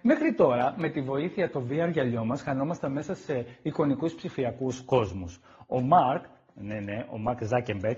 Μέχρι τώρα, με τη βοήθεια των VR γυαλιών μας, χανόμαστε μέσα σε εικονικούς ψηφιακούς κόσμους. Ο Mark Zuckerberg,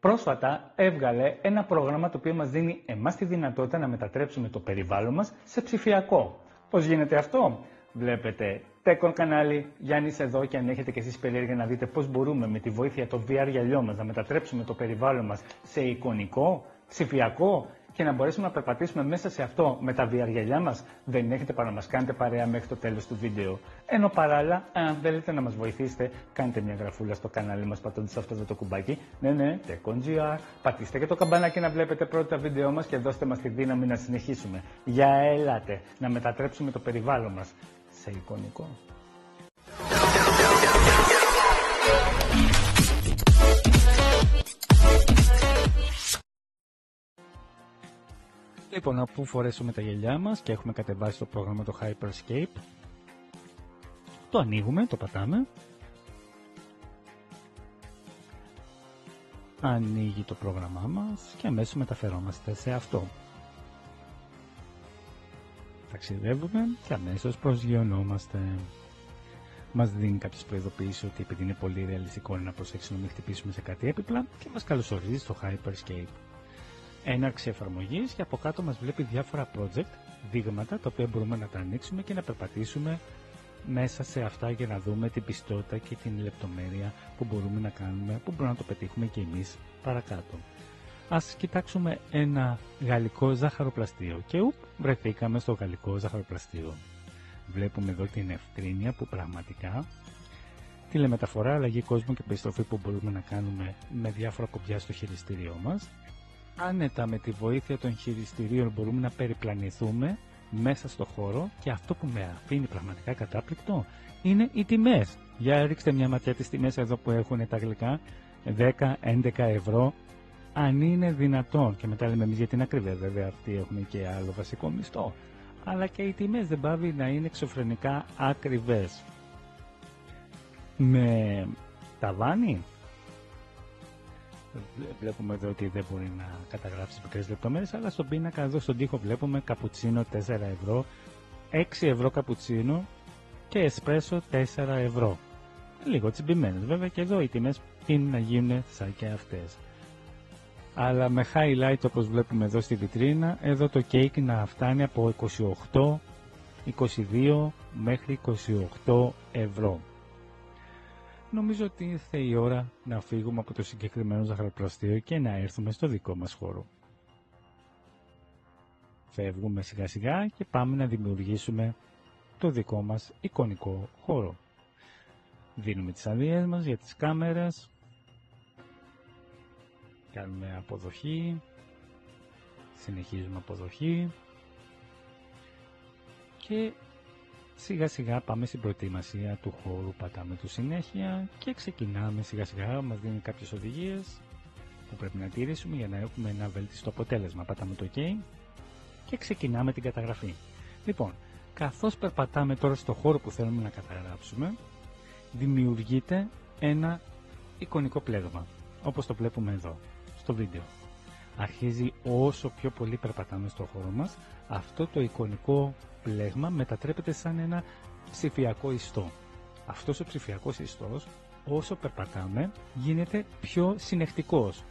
πρόσφατα έβγαλε ένα πρόγραμμα το οποίο μας δίνει εμάς τη δυνατότητα να μετατρέψουμε το περιβάλλον μας σε ψηφιακό. Πώς γίνεται αυτό? Βλέπετε Tech On κανάλι, Γιάννης εδώ, και αν έχετε και εσείς περιέργεια να δείτε πώς μπορούμε με τη βοήθεια των VR γυαλιών μας να μετατρέψουμε το περιβάλλον μας σε εικονικό, ψηφιακό και να μπορέσουμε να περπατήσουμε μέσα σε αυτό με τα VR γυαλιά μας, δεν έχετε παρά να μας κάνετε παρέα μέχρι το τέλος του βίντεο. Ενώ παράλληλα, αν θέλετε να μας βοηθήσετε, κάντε μια γραφούλα στο κανάλι μας πατώντας αυτό εδώ το κουμπάκι. Tech On GR. Πατήστε και το καμπανάκι να βλέπετε πρώτα τα βίντεο μας και δώστε μας τη δύναμη να συνεχίσουμε. Για ελάτε να μετατρέψουμε το περιβάλλον μας σε εικονικό. Λοιπόν, αφού φορέσουμε τα γυαλιά μας και έχουμε κατεβάσει το πρόγραμμα το Hyperscape, το ανοίγουμε, το πατάμε. Ανοίγει το πρόγραμμά μας και αμέσως μεταφερόμαστε σε αυτό. Ταξιδεύουμε και αμέσως προσγειωνόμαστε. Μας δίνει κάποιες προειδοποιήσεις ότι επειδή είναι πολύ ρεαλιστικό είναι να προσέξουμε να μην χτυπήσουμε σε κάτι έπιπλα και μας καλωσορίζει στο Hyperscape. Έναρξη εφαρμογής και από κάτω μας βλέπει διάφορα project, δείγματα τα οποία μπορούμε να τα ανοίξουμε και να περπατήσουμε μέσα σε αυτά για να δούμε την πιστότητα και την λεπτομέρεια που μπορούμε να κάνουμε, που μπορούμε να το πετύχουμε και εμείς παρακάτω. Ας κοιτάξουμε ένα γαλλικό ζάχαροπλαστείο και βρεθήκαμε στο γαλλικό ζάχαροπλαστείο. Βλέπουμε εδώ την ευκρίνεια που πραγματικά τηλεμεταφορά, αλλαγή κόσμου και περιστροφή που μπορούμε να κάνουμε με διάφορα κουμπιά στο χειριστήριό μας. Άνετα με τη βοήθεια των χειριστηρίων μπορούμε να περιπλανηθούμε μέσα στο χώρο και αυτό που με αφήνει πραγματικά κατάπληκτο είναι οι τιμές. Για ρίξτε μια ματιά τις τιμές εδώ που έχουν τα γλυκά, 10-11 ευρώ, αν είναι δυνατόν. Και μετά λέμε εμείς γιατί είναι ακριβές, βέβαια αυτοί έχουν και άλλο βασικό μισθό. Αλλά και οι τιμές δεν πάβει να είναι εξωφρενικά ακριβές. Με ταβάνι, βλέπουμε εδώ ότι δεν μπορεί να καταγράψει μικρές λεπτομέρειες, αλλά στον πίνακα εδώ στον τοίχο βλέπουμε καπουτσίνο 4 ευρώ, 6 ευρώ καπουτσίνο και εσπρέσο 4 ευρώ. Λίγο τσιμπημένες βέβαια και εδώ οι τιμές είναι να γίνουν σαν και αυτές. Αλλά με highlight όπως βλέπουμε εδώ στη βιτρίνα, εδώ το κέικ να φτάνει από 28, 22 μέχρι 28 ευρώ. Νομίζω ότι ήρθε η ώρα να φύγουμε από το συγκεκριμένο ζαχαροπλαστείο και να έρθουμε στο δικό μας χώρο. Φεύγουμε σιγά σιγά και πάμε να δημιουργήσουμε το δικό μας εικονικό χώρο. Δίνουμε τις αδείες μας για τις κάμερες. Κάνουμε αποδοχή. Συνεχίζουμε αποδοχή. Και σιγά σιγά πάμε στην προετοιμασία του χώρου, πατάμε του συνέχεια και ξεκινάμε σιγά σιγά, μας δίνει κάποιες οδηγίες που πρέπει να τηρήσουμε για να έχουμε ένα βέλτιστο αποτέλεσμα. Πατάμε το OK και ξεκινάμε την καταγραφή. Λοιπόν, καθώς περπατάμε τώρα στο χώρο που θέλουμε να καταγράψουμε, δημιουργείται ένα εικονικό πλέγμα, όπως το βλέπουμε εδώ, στο βίντεο. Αρχίζει όσο πιο πολύ περπατάμε στο χώρο μας, αυτό το εικονικό πλέγμα μετατρέπεται σαν ένα ψηφιακό ιστό. Αυτός ο ψηφιακός ιστός, όσο περπατάμε, γίνεται πιο συνεχτικός.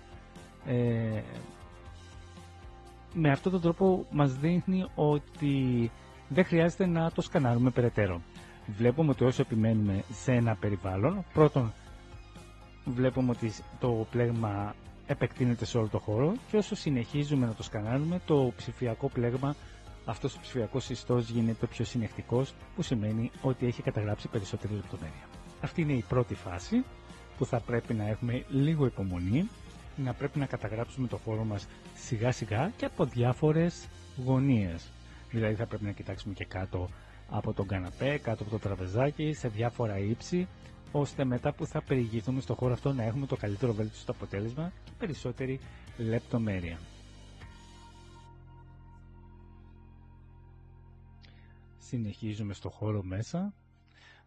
Με αυτόν τον τρόπο μας δείχνει ότι δεν χρειάζεται να το σκανάρουμε περαιτέρω. Βλέπουμε ότι όσο επιμένουμε σε ένα περιβάλλον, πρώτον βλέπουμε ότι το πλέγμα επεκτείνεται σε όλο το χώρο και όσο συνεχίζουμε να το σκανάρουμε, το ψηφιακό πλέγμα, αυτός ο ψηφιακός ιστός γίνεται πιο συνεχτικός, που σημαίνει ότι έχει καταγράψει περισσότερη λεπτομέρεια. Αυτή είναι η πρώτη φάση που θα πρέπει να έχουμε λίγο υπομονή, να πρέπει να καταγράψουμε το χώρο μας σιγά σιγά και από διάφορες γωνίες. Δηλαδή θα πρέπει να κοιτάξουμε και κάτω από τον καναπέ, κάτω από το τραπεζάκι, σε διάφορα ύψη, ώστε μετά που θα περιηγηθούμε στο χώρο αυτό να έχουμε το καλύτερο βέλτιστο αποτέλεσμα και περισσότερη λεπτομέρεια. Συνεχίζουμε στο χώρο μέσα,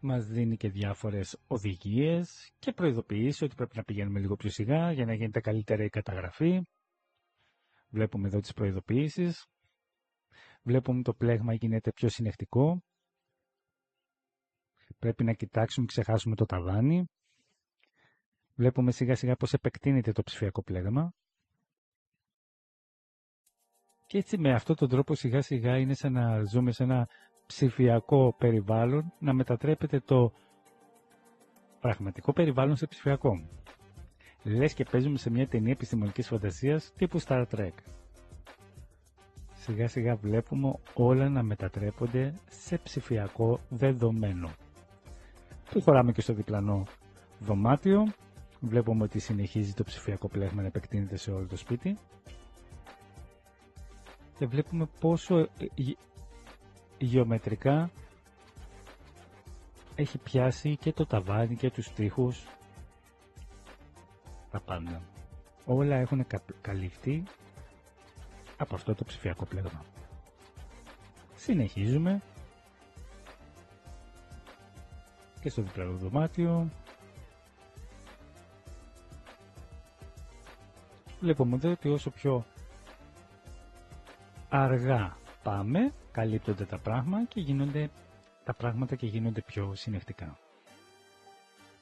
μας δίνει και διάφορες οδηγίες και προειδοποιήσει ότι πρέπει να πηγαίνουμε λίγο πιο σιγά για να γίνεται καλύτερη η καταγραφή. Βλέπουμε εδώ τις προειδοποιήσεις. Βλέπουμε το πλέγμα γίνεται πιο συνεχτικό. Πρέπει να κοιτάξουμε, ξεχάσουμε το ταβάνι. Βλέπουμε σιγά σιγά πώς επεκτείνεται το ψηφιακό πλέγμα. Και έτσι με αυτόν τον τρόπο σιγά σιγά είναι σαν να ζούμε σε ένα ψηφιακό περιβάλλον, να μετατρέπεται το πραγματικό περιβάλλον σε ψηφιακό. Λες και παίζουμε σε μια ταινία επιστημονικής φαντασίας τύπου Star Trek. Σιγά σιγά βλέπουμε όλα να μετατρέπονται σε ψηφιακό δεδομένο. Προχωράμε και στο διπλανό δωμάτιο. Βλέπουμε ότι συνεχίζει το ψηφιακό πλέγμα να επεκτείνεται σε όλο το σπίτι. Και βλέπουμε πόσο γεωμετρικά έχει πιάσει και το ταβάνι και τους τοίχους. Τα πάντα. Όλα έχουν καλυφθεί από αυτό το ψηφιακό πλέγμα. Συνεχίζουμε και στο διπλανό δωμάτιο. Βλέπουμε εδώ ότι όσο πιο αργά πάμε, καλύπτονται τα πράγματα και γίνονται πιο συνεχτικά.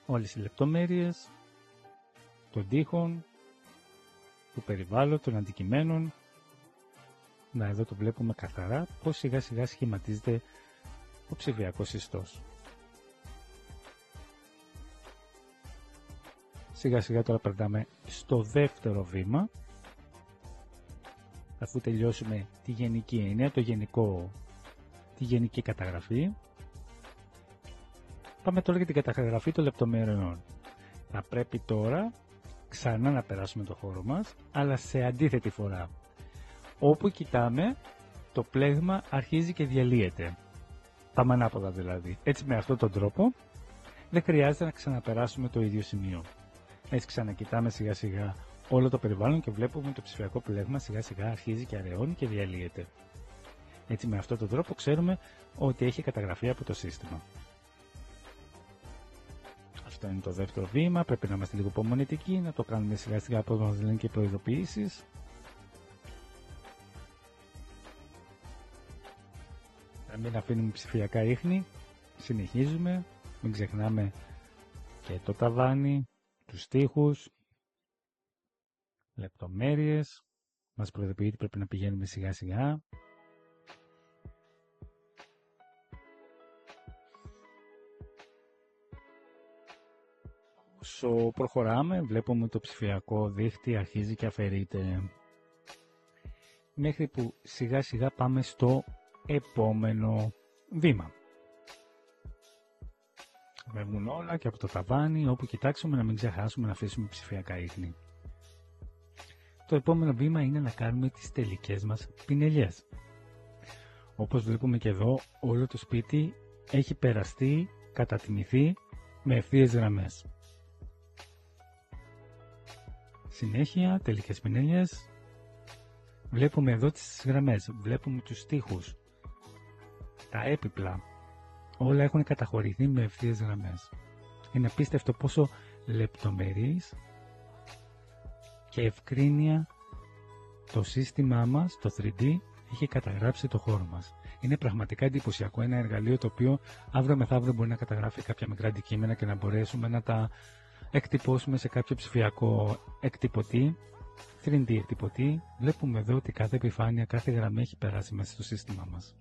Όλες οι λεπτομέρειες των τοίχων, του περιβάλλοντος, των αντικειμένων. Να, εδώ το βλέπουμε καθαρά πως σιγά σιγά σχηματίζεται ο ψηφιακός ιστός. Σιγά σιγά τώρα περνάμε στο δεύτερο βήμα. Αφού τελειώσουμε τη γενική έννοια, τη γενική καταγραφή, πάμε τώρα για την καταγραφή των λεπτομεριών. Θα πρέπει τώρα ξανά να περάσουμε το χώρο μας, αλλά σε αντίθετη φορά. Όπου κοιτάμε, το πλέγμα αρχίζει και διαλύεται. Πάμε ανάποδα δηλαδή. Έτσι με αυτόν τον τρόπο δεν χρειάζεται να ξαναπεράσουμε το ίδιο σημείο. Έτσι ξανακοιτάμε σιγά σιγά όλο το περιβάλλον και βλέπουμε το ψηφιακό πλέγμα σιγά σιγά αρχίζει και αραιώνει και διαλύεται. Έτσι με αυτόν τον τρόπο ξέρουμε ότι έχει καταγραφεί από το σύστημα. Αυτό είναι το δεύτερο βήμα, πρέπει να είμαστε λίγο υπομονετικοί, να το κάνουμε σιγά σιγά όπως μας λένε και προειδοποιήσεις. Να μην αφήνουμε ψηφιακά ίχνη, συνεχίζουμε, μην ξεχνάμε και το ταβάνι, τους τοίχους, λεπτομέρειες, μας προειδοποιεί ότι πρέπει να πηγαίνουμε σιγά σιγά. Όσο προχωράμε βλέπουμε ότι το ψηφιακό δίχτυ αρχίζει και αφαιρείται, μέχρι που σιγά σιγά πάμε στο επόμενο βήμα. Βγαίνουν όλα και από το ταβάνι, όπου κοιτάξουμε να μην ξεχάσουμε να αφήσουμε ψηφιακά ίχνη. Το επόμενο βήμα είναι να κάνουμε τις τελικές μας πινελιές. Όπως βλέπουμε και εδώ, όλο το σπίτι έχει περαστεί, κατατιμηθεί με ευθείες γραμμές. Συνέχεια, τελικές πινελιές. Βλέπουμε εδώ τις γραμμές, βλέπουμε τους τοίχους, τα έπιπλα. Όλα έχουν καταχωρηθεί με ευθείες γραμμές. Είναι απίστευτο πόσο λεπτομερής και ευκρίνεια το σύστημά μας, το 3D, έχει καταγράψει το χώρο μας. Είναι πραγματικά εντυπωσιακό, ένα εργαλείο το οποίο αύριο μεθαύριο μπορεί να καταγράφει κάποια μικρά αντικείμενα και να μπορέσουμε να τα εκτυπώσουμε σε κάποιο ψηφιακό εκτυπωτή, 3D εκτυπωτή. Βλέπουμε εδώ ότι κάθε επιφάνεια, κάθε γραμμή έχει περάσει μέσα στο σύστημά μας.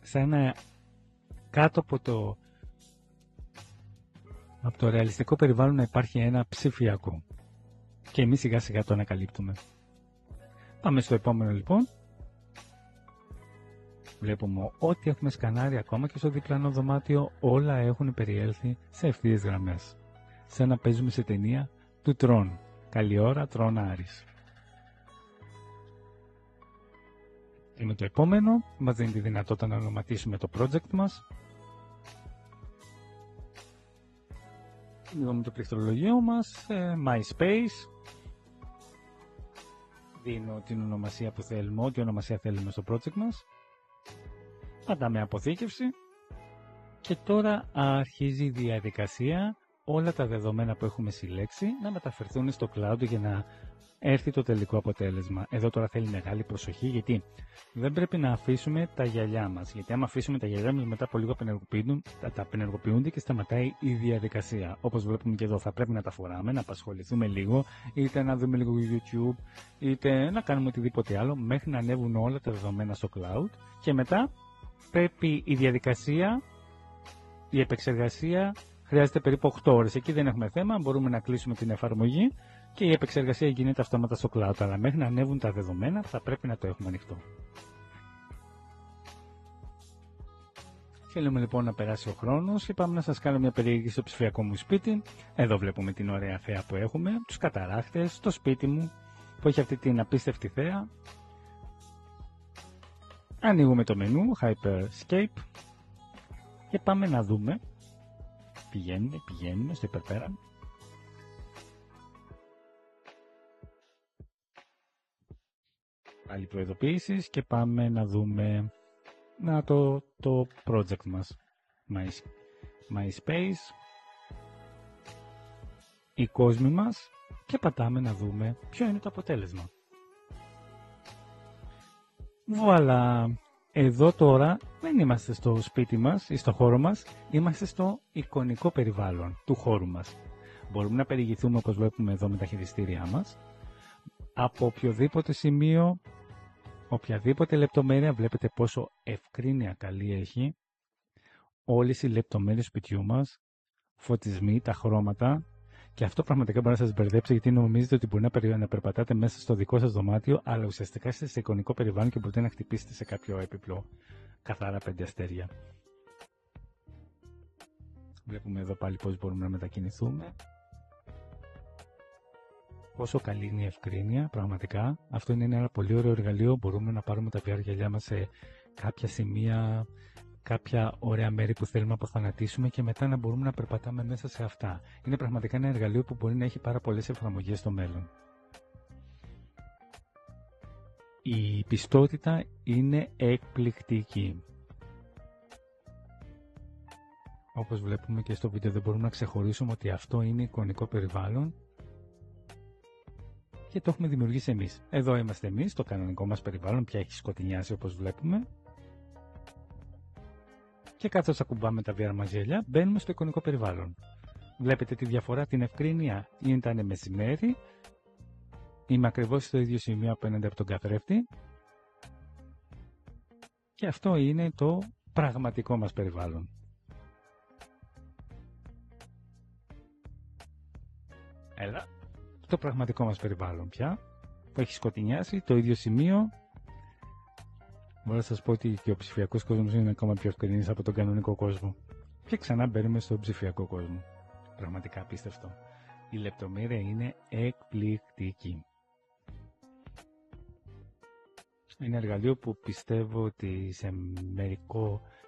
Σαν να κάτω από το ρεαλιστικό περιβάλλον να υπάρχει ένα ψηφιακό. Και εμείς σιγά σιγά το ανακαλύπτουμε. Πάμε στο επόμενο λοιπόν. Βλέπουμε ότι έχουμε σκανάρει ακόμα και στο διπλανό δωμάτιο, όλα έχουν περιέλθει σε ευθείες γραμμές. Σαν να παίζουμε σε ταινία του Τρόν. Καλή ώρα, Τρόν Άρης. Και με το επόμενο μας δίνει τη δυνατότητα να ονοματίσουμε το project μας. Δούμε το πληκτρολογίο μας, MySpace. Δίνω την ονομασία που θέλουμε, ό,τι ονομασία θέλουμε στο project μας. Πατάμε αποθήκευση. Και τώρα αρχίζει η διαδικασία όλα τα δεδομένα που έχουμε συλλέξει να μεταφερθούν στο cloud για να έρθει το τελικό αποτέλεσμα. Εδώ τώρα θέλει μεγάλη προσοχή, γιατί δεν πρέπει να αφήσουμε τα γυαλιά μας. Γιατί άμα αφήσουμε τα γυαλιά μας, μετά από λίγο απενεργοποιούνται και σταματάει η διαδικασία. Όπως βλέπουμε και εδώ, θα πρέπει να τα φοράμε, να απασχοληθούμε λίγο, είτε να δούμε λίγο YouTube, είτε να κάνουμε οτιδήποτε άλλο, μέχρι να ανέβουν όλα τα δεδομένα στο cloud. Και μετά πρέπει η διαδικασία, η επεξεργασία, χρειάζεται περίπου 8 ώρες. Εκεί δεν έχουμε θέμα, μπορούμε να κλείσουμε την εφαρμογή και η επεξεργασία γίνεται αυτόματα στο cloud. Αλλά μέχρι να ανέβουν τα δεδομένα θα πρέπει να το έχουμε ανοιχτό. Θέλουμε λοιπόν να περάσει ο χρόνος και πάμε να σας κάνω μια περιήγηση στο ψηφιακό μου σπίτι. Εδώ βλέπουμε την ωραία θέα που έχουμε, τους καταράχτες, το σπίτι μου που έχει αυτή την απίστευτη θέα. Ανοίγουμε το μενού Hyperscape και πάμε να δούμε. Πηγαίνουμε στο υπερπέραν. Πάλι προειδοποιήσεις και πάμε να δούμε το project μας. MySpace, οι κόσμοι μας και πατάμε να δούμε ποιο είναι το αποτέλεσμα. Βουαλά! Εδώ τώρα δεν είμαστε στο σπίτι μας ή στο χώρο μας, είμαστε στο εικονικό περιβάλλον του χώρου μας. Μπορούμε να περιηγηθούμε όπως βλέπουμε εδώ με τα χειριστήριά μας. Από οποιοδήποτε σημείο, οποιαδήποτε λεπτομέρεια, βλέπετε πόσο ευκρίνεια καλή έχει. Όλες οι λεπτομέρειες σπιτιού μας, φωτισμοί, τα χρώματα. Και αυτό πραγματικά μπορεί να σας μπερδέψει, γιατί νομίζετε ότι μπορεί να περπατάτε μέσα στο δικό σας δωμάτιο, αλλά ουσιαστικά είστε σε εικονικό περιβάλλον και μπορείτε να χτυπήσετε σε κάποιο έπιπλο καθαρά 5 αστέρια. Βλέπουμε εδώ πάλι πώς μπορούμε να μετακινηθούμε. Πόσο καλή είναι η ευκρίνεια, πραγματικά. Αυτό είναι ένα πολύ ωραίο εργαλείο. Μπορούμε να πάρουμε τα VR γυαλιά μας σε κάποια σημεία, κάποια ωραία μέρη που θέλουμε να αποθανατήσουμε και μετά να μπορούμε να περπατάμε μέσα σε αυτά. Είναι πραγματικά ένα εργαλείο που μπορεί να έχει πάρα πολλές εφαρμογές στο μέλλον. Η πιστότητα είναι εκπληκτική. Όπως βλέπουμε και στο βίντεο, δεν μπορούμε να ξεχωρίσουμε ότι αυτό είναι εικονικό περιβάλλον και το έχουμε δημιουργήσει εμείς. Εδώ είμαστε εμείς, το κανονικό μας περιβάλλον, πια έχει σκοτεινιάσει όπως βλέπουμε. Και καθώς ακουμπάμε τα VR μας γυαλιά, μπαίνουμε στο εικονικό περιβάλλον. Βλέπετε τη διαφορά, την ευκρίνεια. Ήταν μεσημέρι, είμαι ακριβώς στο ίδιο σημείο απέναντι από τον καθρέφτη και αυτό είναι το πραγματικό μας περιβάλλον. Έλα, το πραγματικό μας περιβάλλον πια, που έχει σκοτεινιάσει, το ίδιο σημείο. Μπορώ να σας πω ότι και ο ψηφιακός κόσμος είναι ακόμα πιο ευκρινής από τον κανονικό κόσμο. Και ξανά μπαίνουμε στον ψηφιακό κόσμο. Πραγματικά απίστευτο. Η λεπτομέρεια είναι εκπληκτική. Είναι εργαλείο που πιστεύω ότι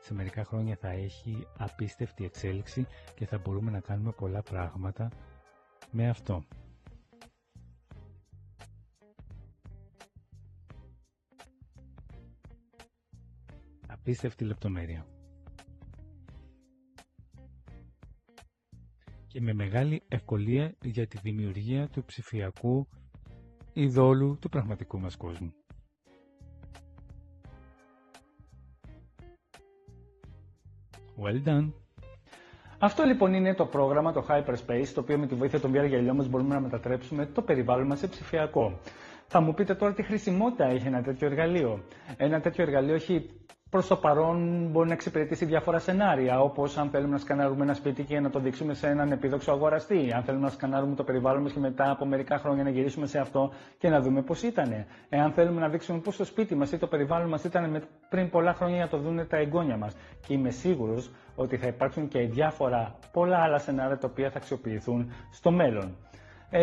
σε μερικά χρόνια θα έχει απίστευτη εξέλιξη και θα μπορούμε να κάνουμε πολλά πράγματα με αυτό. Απίστευτη λεπτομέρεια. Και με μεγάλη ευκολία για τη δημιουργία του ψηφιακού ειδόλου του πραγματικού μας κόσμου. Well done! Αυτό λοιπόν είναι το πρόγραμμα, το Hyperspace, το οποίο με τη βοήθεια των VR γυαλιών μας μπορούμε να μετατρέψουμε το περιβάλλον μας σε ψηφιακό. Θα μου πείτε τώρα τι χρησιμότητα έχει ένα τέτοιο εργαλείο. Ένα τέτοιο εργαλείο έχει προς το παρόν μπορεί να εξυπηρετήσει διάφορα σενάρια, όπως αν θέλουμε να σκανάρουμε ένα σπίτι και να το δείξουμε σε έναν επίδοξο αγοραστή, αν θέλουμε να σκανάρουμε το περιβάλλον μας και μετά από μερικά χρόνια να γυρίσουμε σε αυτό και να δούμε πώς ήτανε. Εάν θέλουμε να δείξουμε πώς το σπίτι μας ή το περιβάλλον μας ήταν πριν πολλά χρόνια για να το δουν τα εγγόνια μας. Και είμαι σίγουρος ότι θα υπάρξουν και διάφορα πολλά άλλα σενάρια τα οποία θα αξιοποιηθούν στο μέλλον.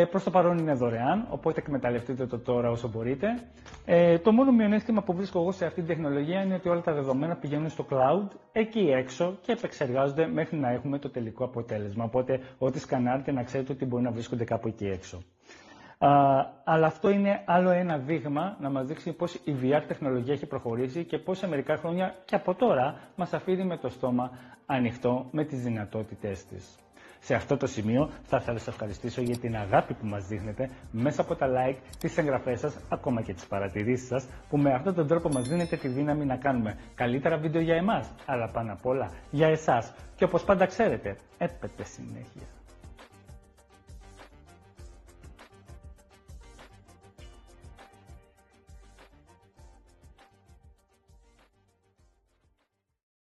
Προς το παρόν είναι δωρεάν, οπότε εκμεταλλευτείτε το τώρα όσο μπορείτε. Το μόνο μειονέκτημα που βρίσκω εγώ σε αυτή την τεχνολογία είναι ότι όλα τα δεδομένα πηγαίνουν στο cloud, εκεί έξω και επεξεργάζονται μέχρι να έχουμε το τελικό αποτέλεσμα. Οπότε ό,τι σκανάρετε να ξέρετε ότι μπορεί να βρίσκονται κάπου εκεί έξω. Αλλά αυτό είναι άλλο ένα δείγμα να μας δείξει πώς η VR τεχνολογία έχει προχωρήσει και πώς σε μερικά χρόνια και από τώρα μας αφήνει με το στόμα ανοιχτό με τις δυνατότητές της. Σε αυτό το σημείο θα ήθελα να σας ευχαριστήσω για την αγάπη που μας δείχνετε μέσα από τα like, τις εγγραφές σας, ακόμα και τις παρατηρήσεις σας, που με αυτόν τον τρόπο μας δίνετε τη δύναμη να κάνουμε καλύτερα βίντεο για εμάς, αλλά πάνω απ' όλα για εσάς. Και όπως πάντα ξέρετε, έπεται συνέχεια.